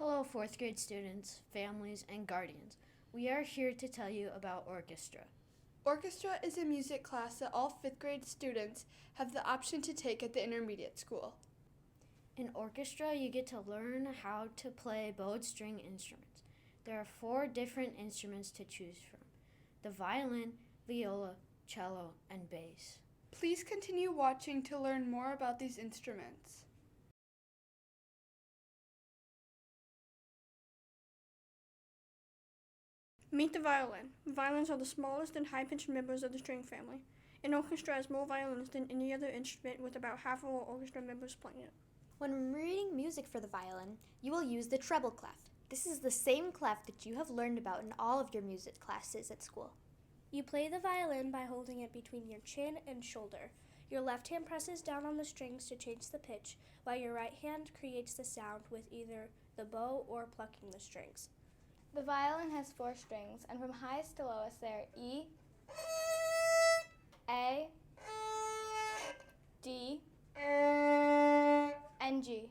Hello, fourth grade students, families, and guardians. We are here to tell you about Orchestra. Orchestra is a music class that all fifth grade students have the option to take at the intermediate school. In Orchestra, you get to learn how to play bowed string instruments. There are 4 different instruments to choose from: the violin, viola, cello, and bass. Please continue watching to learn more about these instruments. Meet the violin. Violins are the smallest and high-pitched members of the string family. An orchestra has more violins than any other instrument, with about half of all orchestra members playing it. When reading music for the violin, you will use the treble clef. This is the same clef that you have learned about in all of your music classes at school. You play the violin by holding it between your chin and shoulder. Your left hand presses down on the strings to change the pitch, while your right hand creates the sound with either the bow or plucking the strings. The violin has 4 strings, and from highest to lowest they are E, A, D, and G.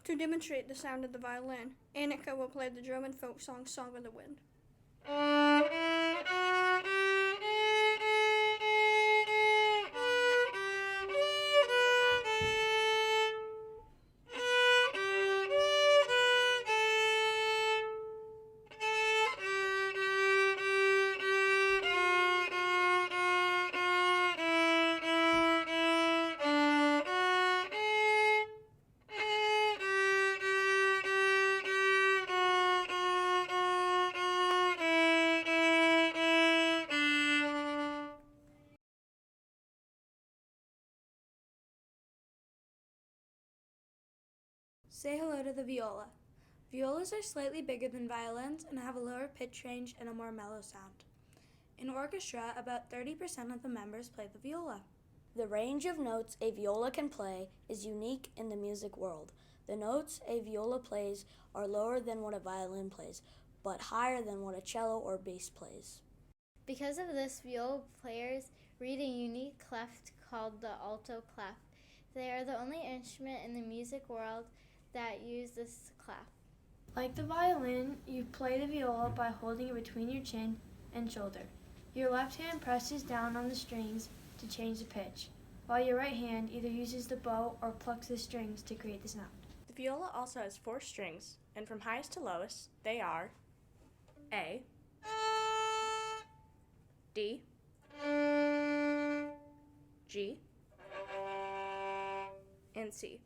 To demonstrate the sound of the violin, Annika will play the German folk song Song of the Wind. Say hello to the viola. Violas are slightly bigger than violins and have a lower pitch range and a more mellow sound. In orchestra, about 30% of the members play the viola. The range of notes a viola can play is unique in the music world. The notes a viola plays are lower than what a violin plays, but higher than what a cello or bass plays. Because of this, viola players read a unique clef called the alto clef. They are the only instrument in the music world that use this clef. Like the violin, you play the viola by holding it between your chin and shoulder. Your left hand presses down on the strings to change the pitch, while your right hand either uses the bow or plucks the strings to create the sound. The viola also has 4 strings, and from highest to lowest, they are A, D, G, and C.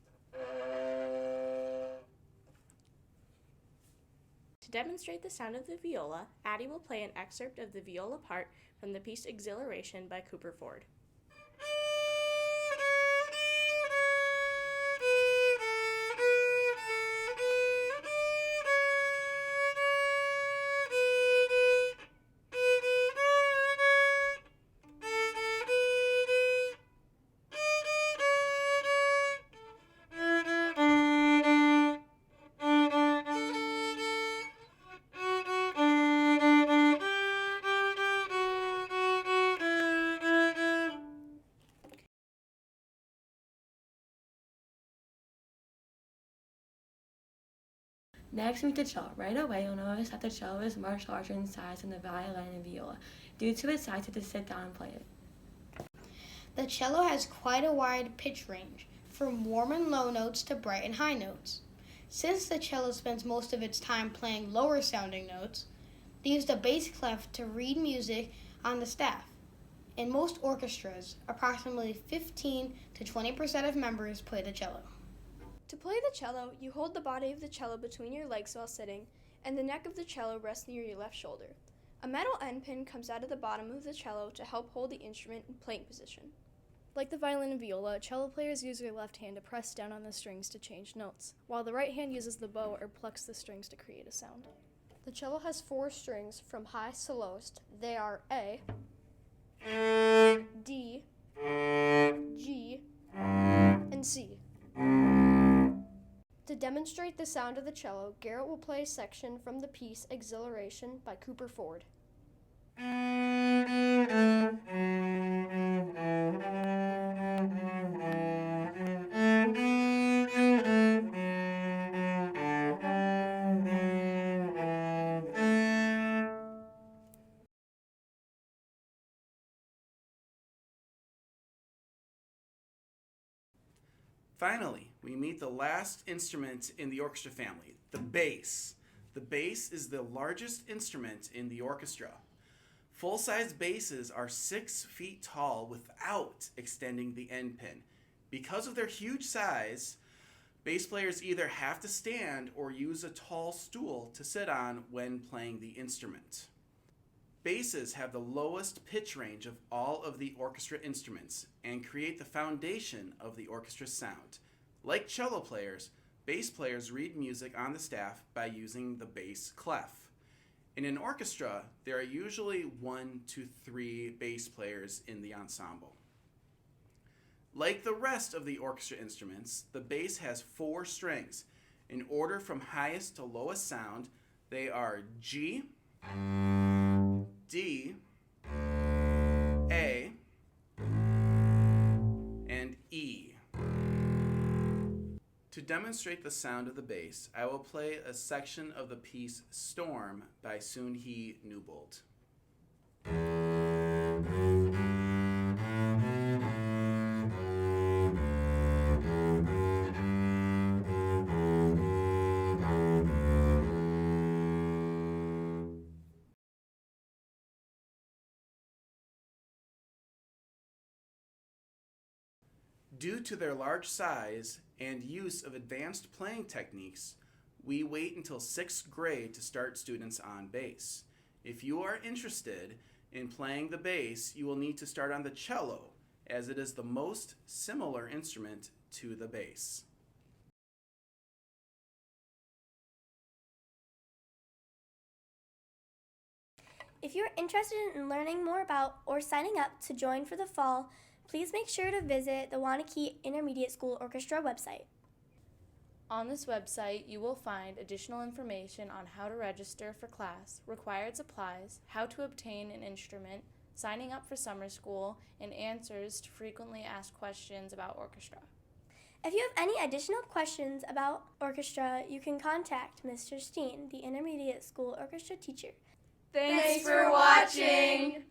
To demonstrate the sound of the viola, Addie will play an excerpt of the viola part from the piece Exhilaration by Cooper Ford. Next, meet the cello. Right away, you'll notice that the cello is much larger in size than the violin and viola. Due to its size, you have to sit down and play it. The cello has quite a wide pitch range, from warm and low notes to bright and high notes. Since the cello spends most of its time playing lower sounding notes, they use the bass clef to read music on the staff. In most orchestras, approximately 15 to 20% of members play the cello. To play the cello, you hold the body of the cello between your legs while sitting, and the neck of the cello rests near your left shoulder. A metal end pin comes out of the bottom of the cello to help hold the instrument in playing position. Like the violin and viola, cello players use their left hand to press down on the strings to change notes, while the right hand uses the bow or plucks the strings to create a sound. The cello has 4 strings from highest to lowest. They are A, D, G, and C. To demonstrate the sound of the cello, Garrett will play a section from the piece Exhilaration by Cooper Ford. Finally, we meet the last instrument in the orchestra family, the bass. The bass is the largest instrument in the orchestra. Full-size basses are 6 feet tall without extending the end pin. Because of their huge size, bass players either have to stand or use a tall stool to sit on when playing the instrument. Basses have the lowest pitch range of all of the orchestra instruments and create the foundation of the orchestra's sound. Like cello players, bass players read music on the staff by using the bass clef. In an orchestra, there are usually 1 to 3 bass players in the ensemble. Like the rest of the orchestra instruments, the bass has 4 strings. In order from highest to lowest sound, they are G, D, A, and E. To demonstrate the sound of the bass, I will play a section of the piece Storm by Soon-Hee Newbold. Due to their large size and use of advanced playing techniques, we wait until 6th grade to start students on bass. If you are interested in playing the bass, you will need to start on the cello, as it is the most similar instrument to the bass. If you're interested in learning more about or signing up to join for the fall, please make sure to visit the Waunakee Intermediate School Orchestra website. On this website, you will find additional information on how to register for class, required supplies, how to obtain an instrument, signing up for summer school, and answers to frequently asked questions about orchestra. If you have any additional questions about orchestra, you can contact Mr. Steen, the Intermediate School Orchestra teacher. Thanks for watching!